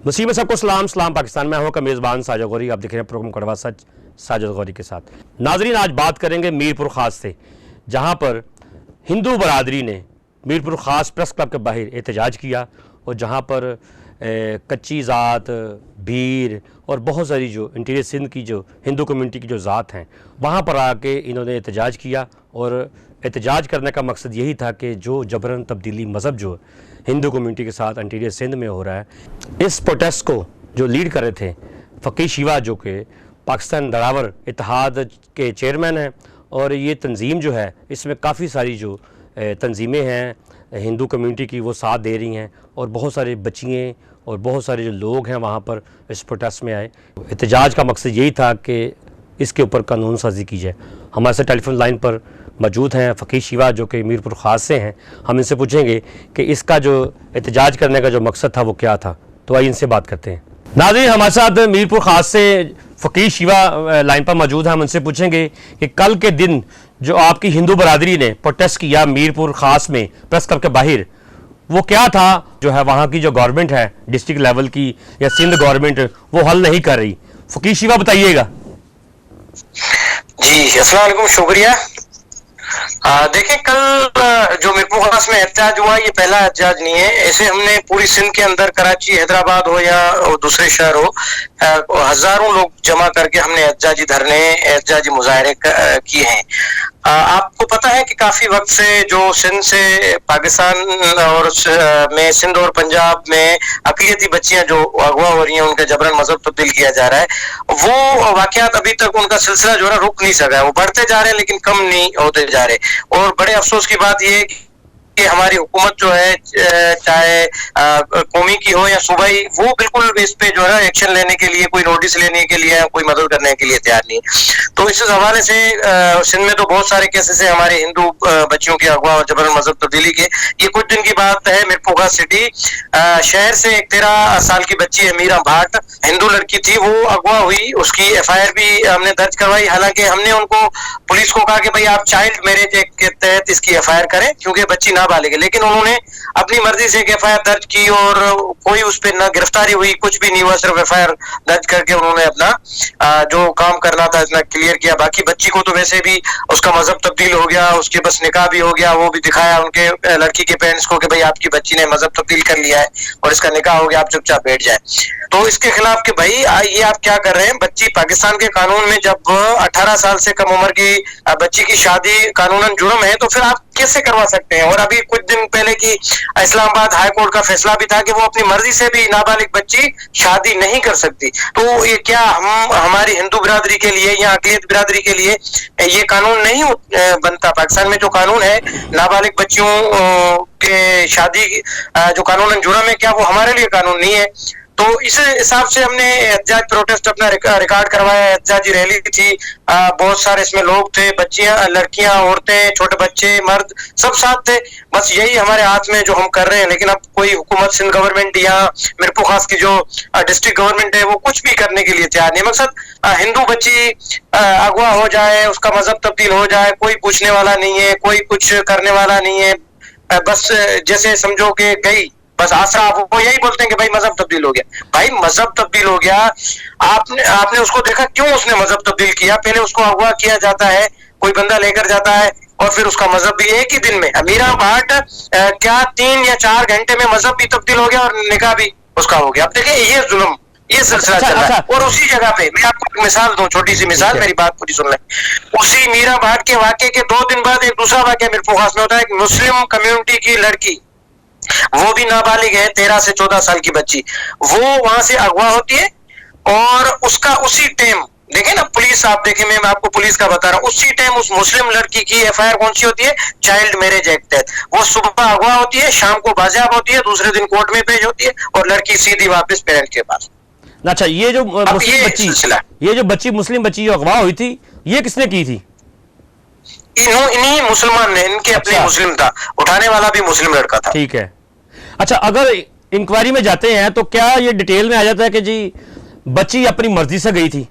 वसीम में सबको सलाम पाकिस्तान में हूँ का मेज़बान साजिद गौरी। आप देख रहे हैं प्रोग्राम कड़वा सच साजिद गौरी के साथ। नाजरीन, आज बात करेंगे मीरपुर ख़ास से, जहाँ पर हिंदू बरादरी ने मीरपुर ख़ास प्रेस क्लब के बाहर एहतजाज किया और जहाँ पर कच्ची ज़ात, भीड़ और बहुत सारी जो इंटीरियर सिंध की जो हिंदू कम्यूनिटी की जो ज़ात हैं वहाँ पर आके इन्होंने एहतजाज किया। और एहतजाज करने का मकसद यही था कि जो जबरन तब्दीली मज़हब जो हिंदू कम्यूनिटी के साथ इंटीरियर सिंध में हो रहा है, इस प्रोटेस्ट को जो लीड कर रहे थे फ़कीर शिवा, जो कि पाकिस्तान दरावर इत्तेहाद के चेयरमैन हैं। और ये तंजीम जो है इसमें काफ़ी सारी जो तंजीमें हैं हिंदू कम्यूनिटी की वो साथ दे रही हैं और बहुत सारे बच्चियाँ और बहुत सारे जो लोग हैं वहाँ पर इस प्रोटेस्ट में आए। एहतजाज का मकसद यही था कि इसके ऊपर कानून साजी की जाए। हमारे साथ टेलीफोन लाइन पर मौजूद हैं फ़कीर शिवा, जो कि मीरपुर ख़ास से हैं। हम इनसे पूछेंगे कि इसका जो एहतजाज करने का जो मकसद था वो क्या था। तो आइए इनसे बात करते हैं। नाज़रीन, हमारे साथ मीरपुर ख़ास से फ़कीर शिवा लाइन पर मौजूद हैं। हम उनसे पूछेंगे कि कल के दिन जो आपकी हिंदू बरादरी ने प्रोटेस्ट किया मीरपुर ख़ास में प्रेस क्लब के बाहर, वो क्या था जो है वहाँ की जो गवर्नमेंट है डिस्ट्रिक्ट लेवल की या सिंध गवर्नमेंट वो हल नहीं कर रही। फ़कीर शिवा बताइएगा। जी अस्सलाम वालेकुम, शुक्रिया। देखिए, कल जो मीरपुर ख़ास में एहतजाज हुआ, ये पहला एहतजाज नहीं है। ऐसे हमने पूरी सिंध के अंदर, कराची, हैदराबाद हो या दूसरे शहर हो, हजारों लोग जमा करके हमने एहतजाजी धरने, एहतजाजी मुजाहरे किए हैं। आपको पता है कि काफी वक्त से जो सिंध से पाकिस्तान और में सिंध और पंजाब में अक़लियती बच्चियां जो अगवा हो रही हैं, उनका जबरन मजहब तब्दील किया जा रहा है, वो वाकयात अभी तक उनका सिलसिला जो है रुक नहीं सका है। वो बढ़ते जा रहे हैं लेकिन कम नहीं होते जा रहे। और बड़े अफसोस की बात यह है कि हमारी हुकूमत जो है, चाहे कौमी की हो या सूबाई, वो बिल्कुल इस पे जो है एक्शन लेने के लिए, कोई नोटिस लेने के लिए, कोई मदद करने के लिए तैयार नहीं। तो इस हवाले से सिंध में तो बहुत सारे केसेस है हमारे हिंदू बच्चियों के अगवा और जबरन मजहब तब्दीली के। ये कुछ दिन की बात है, मीरपुर ख़ास सिटी शहर से एक 13 साल की बच्ची है मीरा भाट, हिंदू लड़की थी, वो अगवा हुई। उसकी FIR भी हमने दर्ज करवाई। हालांकि हमने उनको, पुलिस को कहा कि भाई आप चाइल्ड मैरिज एक्ट के तहत इसकी FIR करें क्योंकि बच्ची नाबालिग है, लेकिन उन्होंने अपनी मर्जी से एक FIR दर्ज की और कोई उस पर न गिरफ्तारी हुई, कुछ भी नहीं हुआ। सिर्फ FIR दर्ज करके उन्होंने अपना जो काम करना था इतना क्लियर किया। बाकी बच्ची को तो वैसे भी उसका मजहब तब्दील हो गया, उसके बस निकाह भी हो गया, वो भी दिखाया उनके लड़की के पेरेंट्स को कि भाई आपकी बच्ची ने मजहब तब्दील कर लिया है और इसका निकाह हो गया, आप चुपचाप बैठ जाए। तो इसके खिलाफ कि भाई ये आप क्या कर रहे हैं। बच्ची, पाकिस्तान के कानून में जब 18 साल से कम उम्र की बच्ची की शादी कानूनन जुर्म है, तो फिर आप कैसे करवा सकते हैं। और अभी कुछ दिन पहले की इस्लामाबाद हाई कोर्ट का फैसला भी था कि वो अपनी मर्जी से भी नाबालिग बच्ची शादी नहीं कर सकती। तो ये क्या हमारी हिंदू बिरादरी के लिए या अक़लियत बिरादरी के लिए ये कानून नहीं बनता। पाकिस्तान में जो कानून है नाबालिग बच्चियों के शादी जो कानूनन जुर्म है, क्या वो हमारे लिए कानून नहीं है। तो इस हिसाब से हमने एहतजाज प्रोटेस्ट अपना रिकॉर्ड करवाया। एहतजाजी रैली थी, बहुत सारे इसमें लोग थे, बच्चियां, लड़कियां, औरतें, छोटे बच्चे, मर्द, सब साथ थे। बस यही हमारे हाथ में जो हम कर रहे हैं। लेकिन अब कोई हुकूमत, सिंध गवर्नमेंट या मीरपुर ख़ास की जो डिस्ट्रिक्ट गवर्नमेंट है, वो कुछ भी करने के लिए तैयार नहीं। मकसद हिंदू बच्ची अगवा हो जाए, उसका मजहब तब्दील हो जाए, कोई पूछने वाला नहीं है, कोई कुछ करने वाला नहीं है। बस जैसे समझो कि गई, बस आसरा, वो यही बोलते हैं कि भाई मजहब तब्दील हो गया। भाई मजहब तब्दील हो गया, आपने उसको देखा क्यों उसने मजहब तब्दील किया। पहले उसको अगवा किया जाता है, कोई बंदा लेकर जाता है और फिर उसका मजहब भी एक ही दिन में। मीरा भाट क्या 3 या 4 घंटे में मजहब भी तब्दील हो गया और निकाह भी उसका हो गया। अब देखिए ये जुल्म, ये सिलसिला चल रहा है। और उसी जगह पे मैं आपको एक मिसाल दूं, छोटी सी मिसाल, मेरी बात पूरी सुन लें। उसी मीरा भाट के वाकये के 2 दिन बाद एक दूसरा वाकया मीरपुर ख़ास में होता है। एक मुस्लिम कम्युनिटी की लड़की, वो भी नाबालिग है, 13 से 14 साल की बच्ची, वो वहां से अगवा होती है और उसका उसी टाइम, देखें ना पुलिस, आप देखें, मैं आपको पुलिस का बता रहा हूँ, उसी टाइम उस मुस्लिम लड़की की FIR कौन सी होती है, चाइल्ड मैरिज एक्ट तहत। वो सुबह अगवा होती है, शाम को बाजियाब होती है, दूसरे दिन कोर्ट में पेश होती है और लड़की सीधी वापस पेरेंट के पास। अच्छा, ये जो बच्ची मुस्लिम बच्ची जो अगवा हुई थी, ये किसने की थी? इन्हीं मुसलमान ने, इनके अपने मुस्लिम था, उठाने वाला भी मुस्लिम लड़का था। ठीक है। अच्छा, अगर इंक्वायरी में जाते हैं तो क्या ये डिटेल में आ जाता है कि जी बच्ची अपनी मर्जी से गई थी?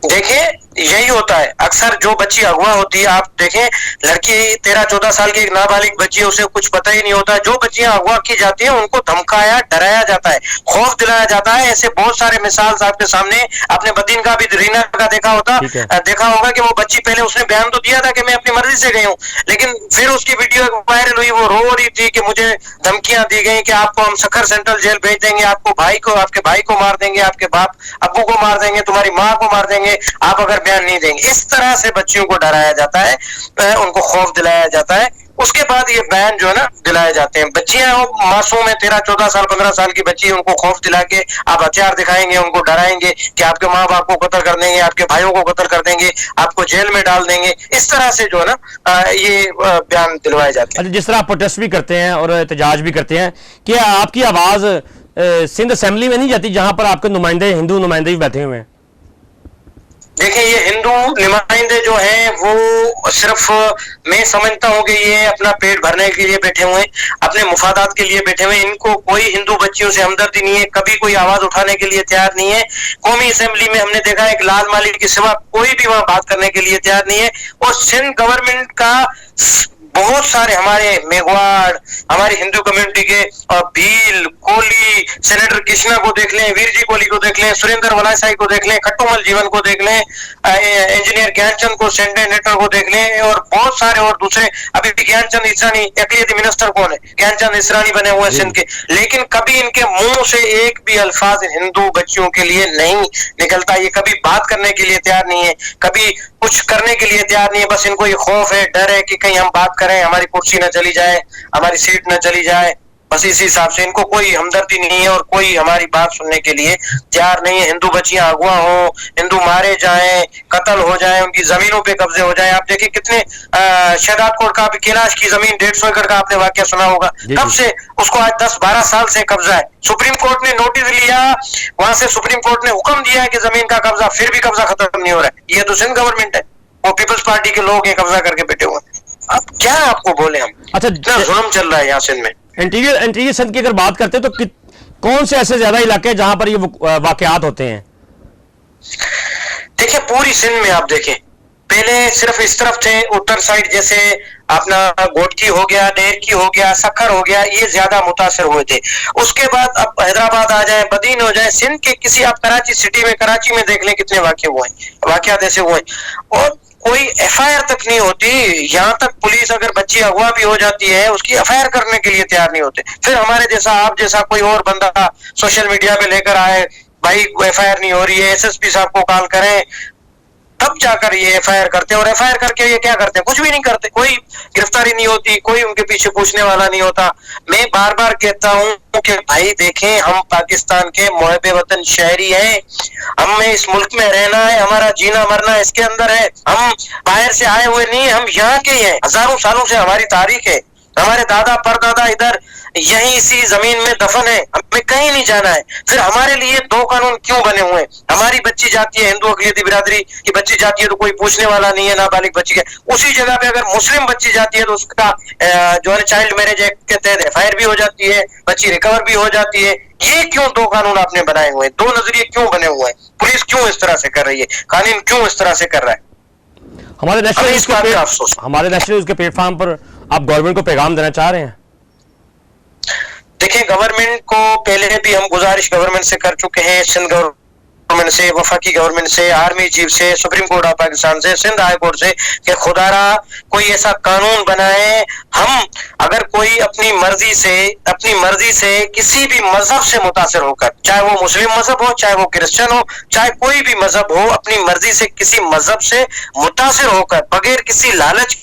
देखिए, यही होता है अक्सर। जो बच्ची अगवा होती है, आप देखें, लड़की 13-14 साल की एक नाबालिग बच्ची है, उसे कुछ पता ही नहीं होता। जो बच्चियां अगवा की जाती हैं उनको धमकाया डराया जाता है, खौफ दिलाया जाता है। ऐसे बहुत सारे मिसाल आपके सामने, आपने बदीन का भी, रीना का देखा होगा कि वो बच्ची पहले उसने बयान तो दिया था कि मैं अपनी मर्जी से गई हूँ, लेकिन फिर उसकी वीडियो वायरल हुई, वो रो रही थी कि मुझे धमकियां दी गई कि आपको हम सखर सेंट्रल जेल भेज देंगे, आपको आपके भाई को मार देंगे, आपके बाप अब्बू को मार देंगे, तुम्हारी माँ को मार देंगे, आप अगर बयान नहीं देंगे। इस तरह से बच्चियों को डराया जाता है, उनको खौफ दिलाया जाता है। उसके बाद ये बयान जो है ना दिलाए जाते हैं। बच्चियां मासूम है, 13-14 साल 15 साल की बच्ची, उनको खौफ दिला के आप हथियार दिखाएंगे, उनको डराएंगे कि आपके माँ बाप को कत्ल कर देंगे, आपके भाइयों को कत्ल कर देंगे, आपको जेल में डाल देंगे। इस तरह से जो है ना ये बयान दिलवाए जाते हैं। जिस तरह आप प्रोटेस्ट भी करते हैं और एहतजाज भी करते हैं, क्या आपकी आवाज सिंध असेंबली में नहीं जाती जहां पर आपके नुमाइंदे, हिंदू नुमाइंदे भी बैठे हुए हैं? देखिए, ये हिंदू नुमाइंदे जो हैं वो सिर्फ, मैं समझता हूँ कि ये अपना पेट भरने के लिए बैठे हुए हैं, अपने मुफादात के लिए बैठे हुए हैं। इनको कोई हिंदू बच्चियों से हमदर्दी नहीं है, कभी कोई आवाज उठाने के लिए तैयार नहीं है। कौमी असेंबली में हमने देखा है कि लाल मालिक के सिवा कोई भी वहां बात करने के लिए तैयार नहीं है। और सिंध गवर्नमेंट का बहुत सारे, हमारे मेघवाड़, हमारी हिंदू कम्युनिटी के भील, कोली, सेनेटर कृष्णा को देख लें, वीर जी कोली को देख लें, सुरेंद्र वलासाई को देख लें, खट्टूमल जीवन को देख लें, इंजीनियर ज्ञानचंद को, सेनेटर को देख लें, और बहुत सारे और दूसरे। अभी ज्ञानचंद इसरानी, अक़लियती मिनिस्टर कौन है? ज्ञानचंद इसरानी बने हुए हैं सिंध के, लेकिन कभी इनके मुंह से एक भी अल्फाज हिंदू बच्चियों के लिए नहीं निकलता। ये कभी बात करने के लिए तैयार नहीं है, कभी कुछ करने के लिए तैयार नहीं है। बस इनको ये खौफ है, डर है कि कहीं हम बात करें, हमारी कुर्सी न चली जाए, हमारी सीट न चली जाए। बस इसी हिसाब से इनको कोई हमदर्दी नहीं है और कोई हमारी बात सुनने के लिए तैयार नहीं है। हिंदू बच्चियां अगवा हो, हिंदू मारे जाएं, कत्ल हो जाए, उनकी जमीनों पे कब्जे हो जाए। आप देखिए कितने, शहदादकोट का, कैलाश की जमीन 150 एकड़ का आपने वाकया सुना होगा, कब से उसको आज 10-12 साल से कब्जा है। सुप्रीम कोर्ट ने नोटिस लिया, वहां से सुप्रीम कोर्ट ने हुक्म दिया कि जमीन का कब्जा, फिर भी कब्जा खत्म नहीं हो रहा है। ये तो सिंध गवर्नमेंट है, वो पीपल्स पार्टी के लोग हैं, कब्जा करके बैठे हुए। अब क्या आपको बोले हम, अच्छा, इतना जुल्म चल रहा है यहाँ सिंध में। इंटीरियर सिंध की अगर बात करते हैं तो कौन से ऐसे ज्यादा इलाके हैं जहां पर ये वाकयात होते हैं? देखिए, पूरी सिंध में आप देखें, पहले सिर्फ इस तरफ थे, उत्तर साइड, जैसे अपना गोटकी हो गया, डेरकी हो गया, सखर हो गया, ये ज्यादा मुतासर हुए थे। उसके बाद अब हैदराबाद आ जाए, बदीन हो जाए, सिंध के किसी, आप कराची सिटी में, कराची में देख लें कितने वाकये हुए हैं, वाकयात ऐसे हुए हैं, और कोई एफआईआर तक नहीं होती। यहाँ तक पुलिस अगर बच्ची अगवा भी हो जाती है, उसकी एफआईआर करने के लिए तैयार नहीं होते। फिर हमारे जैसा, आप जैसा कोई और बंदा सोशल मीडिया पे लेकर आए, भाई एफआईआर नहीं हो रही है, एसएसपी साहब को कॉल करें, तब जाकर ये एफआईआर करते हैं। और एफआईआर करके ये क्या करते हैं? कुछ भी नहीं करते, कोई गिरफ्तारी नहीं होती, कोई उनके पीछे पूछने वाला नहीं होता। मैं बार बार कहता हूं कि भाई देखें, हम पाकिस्तान के मुहब्बे वतन शहरी हैं, हमें इस मुल्क में रहना है, हमारा जीना मरना इसके अंदर है। हम बाहर से आए हुए नहीं, हम यहाँ के हैं। हजारों सालों से हमारी तारीख है, हमारे दादा परदादा इधर यहीं इसी जमीन में दफन है, हमें कहीं नहीं जाना है। फिर हमारे लिए दो कानून क्यों बने हुए हैं? हमारी बच्ची जाती है, हिंदू अक़लियती बिरादरी की बच्ची जाती है तो कोई पूछने वाला नहीं है, नाबालिग बच्ची के। उसी जगह पे अगर मुस्लिम बच्ची जाती है तो उसका जो है चाइल्ड मैरिज एक्ट के तहत एफआईआर भी हो जाती है, बच्ची रिकवर भी हो जाती है। ये क्यों दो कानून आपने बनाए हुए हैं? दो नजरिए क्यों बने हुए हैं? पुलिस क्यों इस तरह से कर रही है? कानून क्यों इस तरह से कर रहा है? हमारे नेशनल न्यूज़ के प्लेटफॉर्म पर आप गवर्नमेंट को पैगाम देना चाह रहे हैं? देखिए, गवर्नमेंट को पहले भी हम गुजारिश गवर्नमेंट से कर चुके हैं, सिंध गवर्नमेंट से, वफाकी गवर्नमेंट से, आर्मी चीफ से, सुप्रीम कोर्ट ऑफ पाकिस्तान से, सिंध हाई कोर्ट से, कि खुदारा कोई ऐसा कानून बनाए। हम अगर कोई अपनी मर्जी से किसी भी मजहब से मुतासिर होकर, चाहे वो मुस्लिम मजहब हो, चाहे वो क्रिश्चियन हो, चाहे कोई भी मजहब हो, अपनी मर्जी से किसी मजहब से मुतासिर होकर बगैर किसी लालच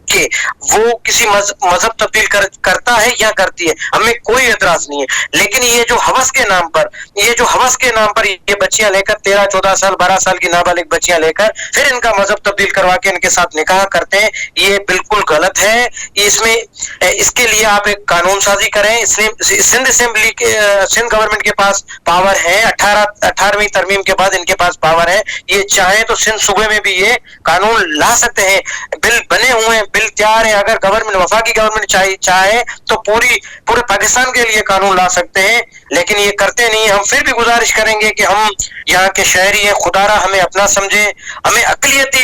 के वो किसी मजहब तब्दील करता है या करती है, हमें कोई एतराज नहीं है। लेकिन ये जो हवस के नाम पर ये बच्चियां लेकर, 13-14 साल 12 साल की नाबालिग बच्चियां लेकर फिर इनका मजहब तब्दील करवा के इनके साथ निकाह करते हैं, ये बिल्कुल गलत है। इसके लिए आप एक कानून साजी करें। सिंध असेंबली के, सिंध गवर्नमेंट के पास पावर है, 18वीं तरमीम के बाद इनके पास पावर है। ये चाहे तो सिंध सूबे में भी ये कानून ला सकते हैं। बिल बने हुए हैं, बिल इख्तियार है, अगर गवर्नमेंट, वफाकी गवर्नमेंट चाहे तो पूरे पाकिस्तान के लिए कानून ला सकते हैं, लेकिन ये करते नहीं। हम फिर भी गुजारिश करेंगे कि हम यहाँ के शहरी हैं, खुदारा हमें अपना समझे, हमें अकलियती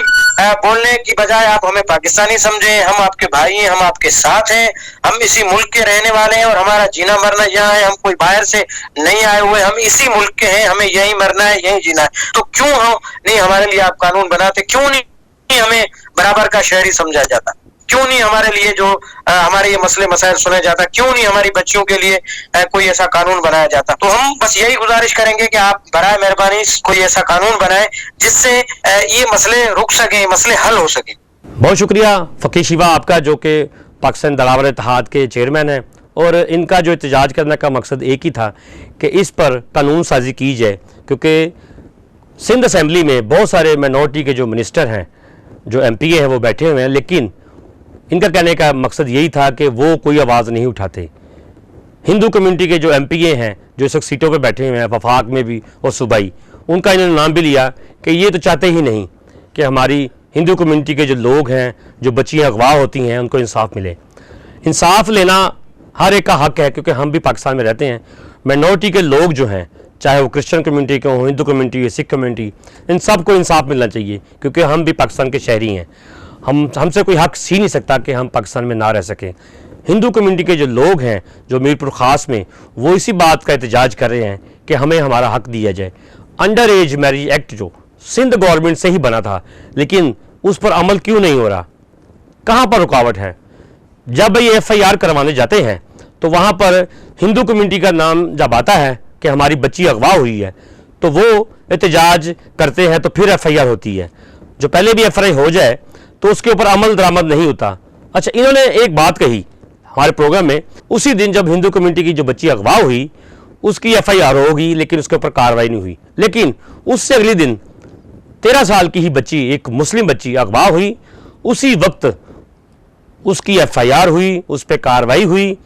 बोलने की बजाय आप हमें पाकिस्तानी समझें। हम आपके भाई हैं, हम आपके साथ हैं, हम इसी मुल्क के रहने वाले हैं और हमारा जीना मरना यहाँ है। हम कोई बाहर से नहीं आए हुए, हम इसी मुल्क के हैं, हमें यही मरना है, यही जीना है। तो क्यों हम नहीं हमारे लिए आप कानून बनाते, क्यों नहीं हमें बराबर का शहरी समझा जाता, क्यों नहीं हमारे लिए जो हमारे ये मसले मसाइल सुने जाता, क्यों नहीं हमारी बच्चियों के लिए कोई ऐसा कानून बनाया जाता। तो हम बस यही गुजारिश करेंगे कि आप बराए मेहरबानी कोई ऐसा कानून बनाए जिससे ये मसले रुक सके, मसले हल हो सके। बहुत शुक्रिया फ़कीह शिवा आपका, जो कि पाकिस्तान दलावर इत्तेहाद के चेयरमैन हैं, और इनका जो एहतजाज करने का मकसद एक ही था कि इस पर कानून साजी की जाए, क्योंकि सिंध असम्बली में बहुत सारे माइनॉरिटी के जो मिनिस्टर हैं, जो MPA हैं, वो बैठे हुए हैं, लेकिन इनका कहने का मकसद यही था कि वो कोई आवाज़ नहीं उठाते। हिंदू कम्युनिटी के जो MPA हैं, जो इस वक्त सीटों पर बैठे हुए हैं, वफाक में भी और सूबाई, उनका इन्होंने नाम भी लिया कि ये तो चाहते ही नहीं कि हमारी हिंदू कम्युनिटी के जो लोग हैं, जो बच्चियाँ अगवा होती हैं, उनको इंसाफ मिले। इंसाफ लेना हर एक का हक है, क्योंकि हम भी पाकिस्तान में रहते हैं। माइनॉरिटी के लोग जो हैं, चाहे वो क्रिश्चियन कम्युनिटी के हों, हिंदू कम्युनिटी या सिख कम्युनिटी, इन सब को इंसाफ मिलना चाहिए, क्योंकि हम भी पाकिस्तान के शहरी हैं। हमसे कोई हक छीन नहीं सकता कि हम पाकिस्तान में ना रह सकें। हिंदू कम्युनिटी के जो लोग हैं, जो मीरपुर ख़ास में, वो इसी बात का एहतजाज कर रहे हैं कि हमें हमारा हक दिया जाए। अंडर एज मैरिज एक्ट जो सिंध गवर्नमेंट से ही बना था, लेकिन उस पर अमल क्यों नहीं हो रहा, कहाँ पर रुकावट है? जब ये FIR करवाने जाते हैं तो वहाँ पर हिंदू कम्युनिटी का नाम जब आता है कि हमारी बच्ची अगवा हुई है, तो वो एहतजाज करते हैं, तो फिर FIR होती है। जो पहले भी FIR हो जाए तो उसके ऊपर अमल दरामद नहीं होता। अच्छा, इन्होंने एक बात कही हमारे प्रोग्राम में, उसी दिन जब हिंदू कम्युनिटी की जो बच्ची अगवा हुई उसकी FIR होगी, लेकिन उसके ऊपर कार्रवाई नहीं हुई। लेकिन उससे अगले दिन 13 साल की ही बच्ची, एक मुस्लिम बच्ची अगवा हुई, उसी वक्त उसकी FIR हुई, उस पर कार्रवाई हुई,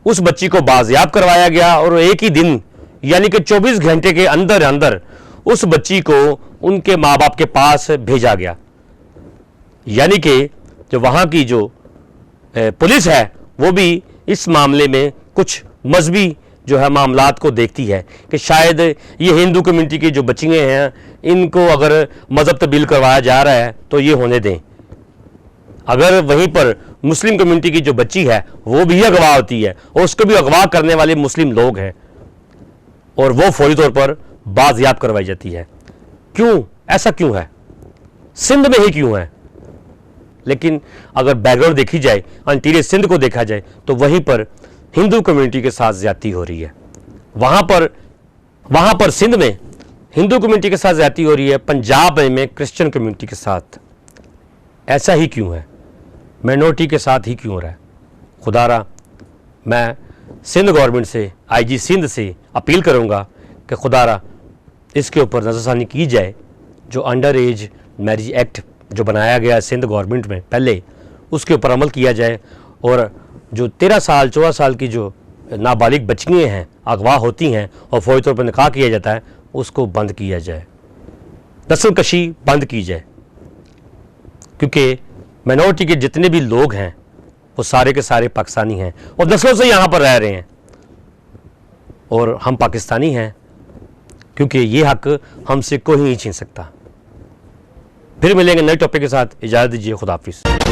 उस बच्ची को बाजियाब करवाया गया, और एक ही दिन यानी कि 24 घंटे के अंदर अंदर उस बच्ची को उनके माँ बाप के पास भेजा गया। यानी कि जो वहाँ की जो पुलिस है, वो भी इस मामले में कुछ मजहबी जो है मामलात को देखती है कि शायद ये हिंदू कम्युनिटी की जो बच्चियाँ हैं, इनको अगर मज़हब तब्दील करवाया जा रहा है तो ये होने दें। अगर वहीं पर मुस्लिम कम्युनिटी की जो बच्ची है वो भी अगवा होती है, और उसको भी अगवा करने वाले मुस्लिम लोग हैं, और वो फौरी तौर पर बाजियाब करवाई जाती है। क्यों? ऐसा क्यों है? सिंध में ही क्यों है? लेकिन अगर बैकग्राउंड देखी जाए, इंटीरियर सिंध को देखा जाए, तो वहीं पर हिंदू कम्युनिटी के साथ ज्यादती हो रही है। वहाँ पर सिंध में हिंदू कम्युनिटी के साथ ज्यादती हो रही है, पंजाब में क्रिश्चियन कम्युनिटी के साथ। ऐसा ही क्यों है? माइनॉरिटी के साथ ही क्यों हो रहा है? खुदारा, मैं सिंध गवर्नमेंट से, IG सिंध से अपील करूँगा कि खुदारा इसके ऊपर नज़रसानी की जाए। जो अंडर एज मैरिज एक्ट जो बनाया गया सिंध गवर्नमेंट में पहले, उसके ऊपर अमल किया जाए, और जो 13 साल 14 साल की जो नाबालिग बच्चियाँ हैं, अगवा होती हैं और फौरी तौर पर निकाह किया जाता है, उसको बंद किया जाए, नस्लकशी बंद की जाए। क्योंकि माइनॉरिटी के जितने भी लोग हैं वो सारे के सारे पाकिस्तानी हैं और नस्लों से यहाँ पर रह रहे हैं, और हम पाकिस्तानी हैं, क्योंकि ये हक हमसे कोई नहीं छीन सकता। फिर मिलेंगे नए टॉपिक के साथ। इजाज़त दीजिए। खुदा हाफिज़।